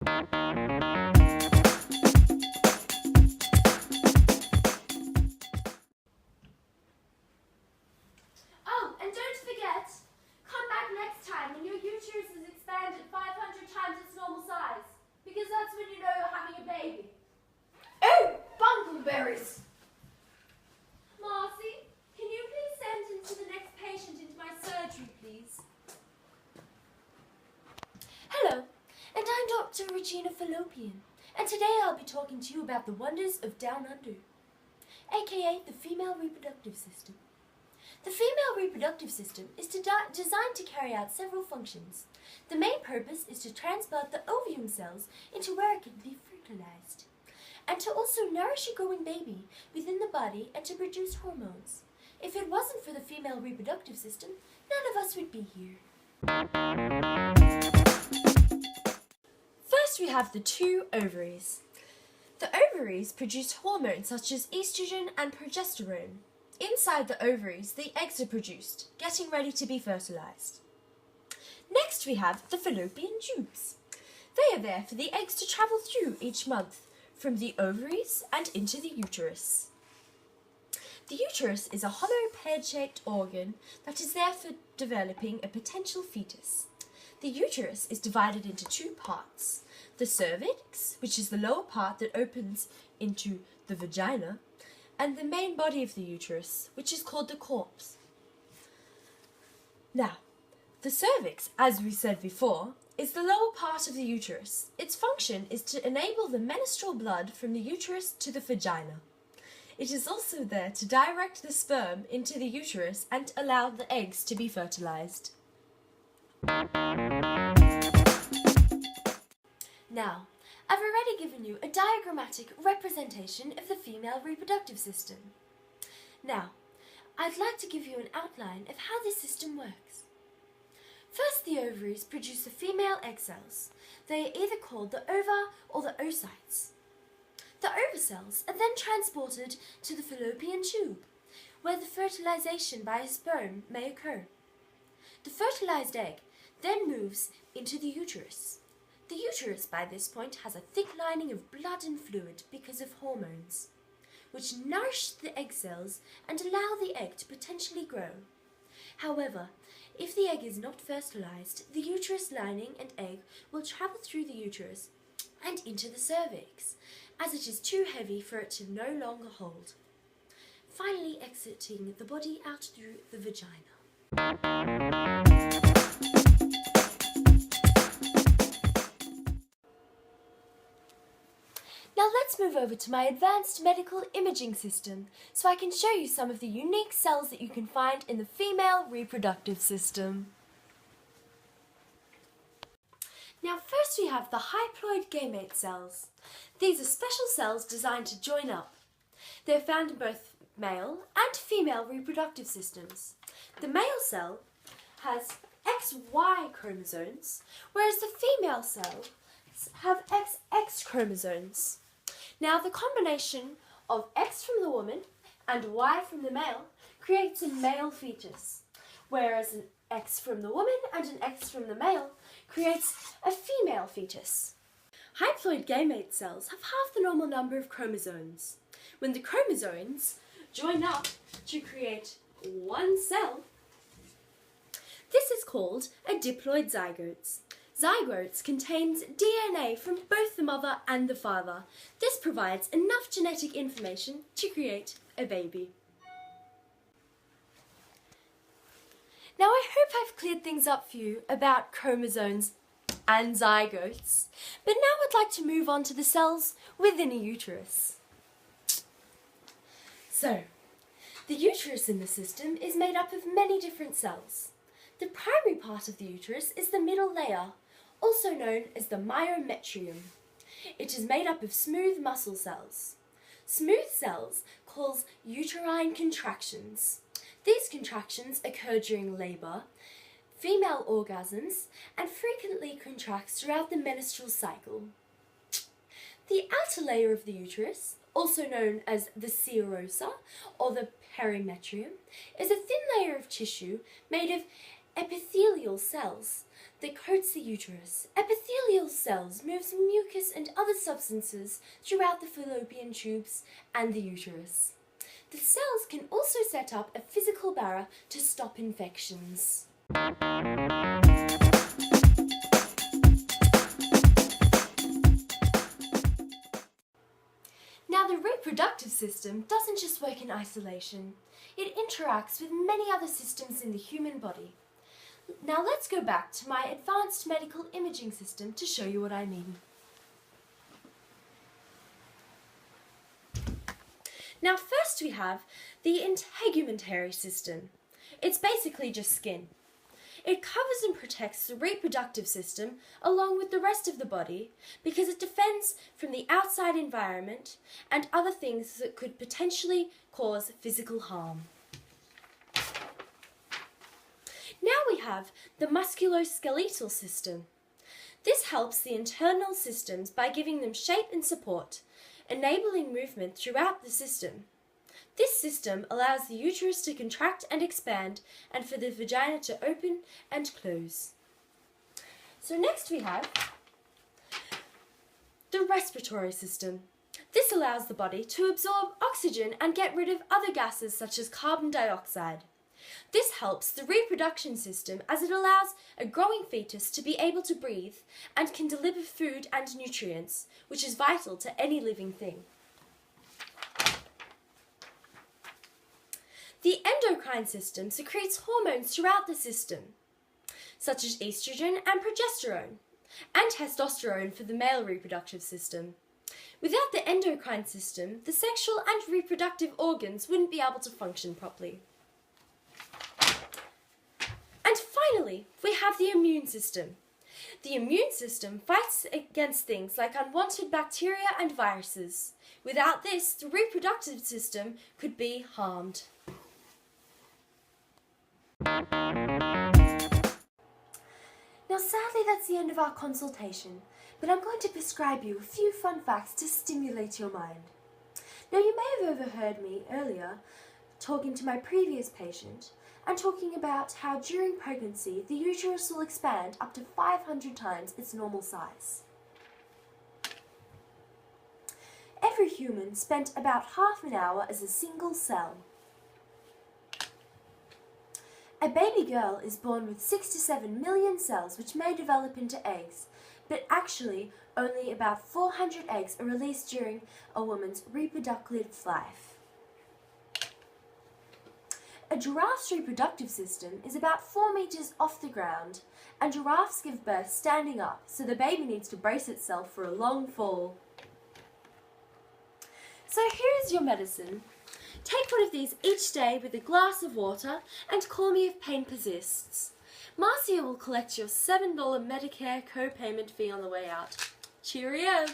Oh, and don't forget, come back next time when your uterus is expanded 500 times its normal size, because that's when you know you're having a baby. Oh, bungleberries! Marcy, can you please send into the next patient into my surgery, please? Hello, and I'm Dr. Regina Fallopian, and today I'll be talking to you about the wonders of Down Under, aka the female reproductive system. The female reproductive system is designed to carry out several functions. The main purpose is to transport the ovum cells into where it can be fertilized, and to also nourish a growing baby within the body and to produce hormones. If it wasn't for the female reproductive system, none of us would be here. First we have the two ovaries. The ovaries produce hormones such as estrogen and progesterone. Inside the ovaries, the eggs are produced, getting ready to be fertilized. Next we have the fallopian tubes. They are there for the eggs to travel through each month, from the ovaries and into the uterus. The uterus is a hollow pear-shaped organ that is there for developing a potential fetus. The uterus is divided into two parts. The cervix, which is the lower part that opens into the vagina, and the main body of the uterus, which is called the corpus. Now, the cervix, as we said before, is the lower part of the uterus. Its function is to enable the menstrual blood from the uterus to the vagina. It is also there to direct the sperm into the uterus and allow the eggs to be fertilized. Now, I've already given you a diagrammatic representation of the female reproductive system. Now, I'd like to give you an outline of how this system works. First, the ovaries produce the female egg cells. They are either called the ova or the oocytes. The ova cells are then transported to the fallopian tube, where the fertilization by a sperm may occur. The fertilized egg then moves into the uterus. The uterus by this point has a thick lining of blood and fluid because of hormones, which nourish the egg cells and allow the egg to potentially grow. However, if the egg is not fertilized, the uterus lining and egg will travel through the uterus and into the cervix, as it is too heavy for it to no longer hold, finally exiting the body out through the vagina. Now let's move over to my advanced medical imaging system so I can show you some of the unique cells that you can find in the female reproductive system. Now first we have the haploid gamete cells. These are special cells designed to join up. They're found in both male and female reproductive systems. The male cell has XY chromosomes, whereas the female cells have XX chromosomes. Now the combination of X from the woman and Y from the male creates a male fetus, whereas an X from the woman and an X from the male creates a female fetus. Haploid gamete cells have half the normal number of chromosomes. When the chromosomes join up to create one cell, this is called a diploid zygote. Zygotes contains DNA from both the mother and the father. This provides enough genetic information to create a baby. Now I hope I've cleared things up for you about chromosomes and zygotes, but now I'd like to move on to the cells within a uterus. So, the uterus in the system is made up of many different cells. The primary part of the uterus is the middle layer, also known as the myometrium. It is made up of smooth muscle cells. Smooth cells cause uterine contractions. These contractions occur during labour, female orgasms, and frequently contracts throughout the menstrual cycle. The outer layer of the uterus, also known as the serosa or the perimetrium, is a thin layer of tissue made of epithelial cells that coats the uterus, epithelial cells moves mucus and other substances throughout the fallopian tubes and the uterus. The cells can also set up a physical barrier to stop infections. Now, the reproductive system doesn't just work in isolation. It interacts with many other systems in the human body. Now let's go back to my advanced medical imaging system to show you what I mean. Now first we have the integumentary system. It's basically just skin. It covers and protects the reproductive system along with the rest of the body because it defends from the outside environment and other things that could potentially cause physical harm. Now we have the musculoskeletal system. This helps the internal systems by giving them shape and support, enabling movement throughout the system. This system allows the uterus to contract and expand and for the vagina to open and close. So next we have the respiratory system. This allows the body to absorb oxygen and get rid of other gases such as carbon dioxide. This helps the reproduction system as it allows a growing fetus to be able to breathe and can deliver food and nutrients, which is vital to any living thing. The endocrine system secretes hormones throughout the system, such as estrogen and progesterone, and testosterone for the male reproductive system. Without the endocrine system, the sexual and reproductive organs wouldn't be able to function properly. And finally, we have the immune system. The immune system fights against things like unwanted bacteria and viruses. Without this, the reproductive system could be harmed. Now sadly that's the end of our consultation, but I'm going to prescribe you a few fun facts to stimulate your mind. Now you may have overheard me earlier talking to my previous patient and talking about how during pregnancy the uterus will expand up to 500 times its normal size. Every human spent about half an hour as a single cell. A baby girl is born with 6 to 7 million cells which may develop into eggs, but actually only about 400 eggs are released during a woman's reproductive life. A giraffe's reproductive system is about 4 meters off the ground, and giraffes give birth standing up, so the baby needs to brace itself for a long fall. So here is your medicine. Take one of these each day with a glass of water and call me if pain persists. Marcia will collect your $7 Medicare co-payment fee on the way out. Cheerio!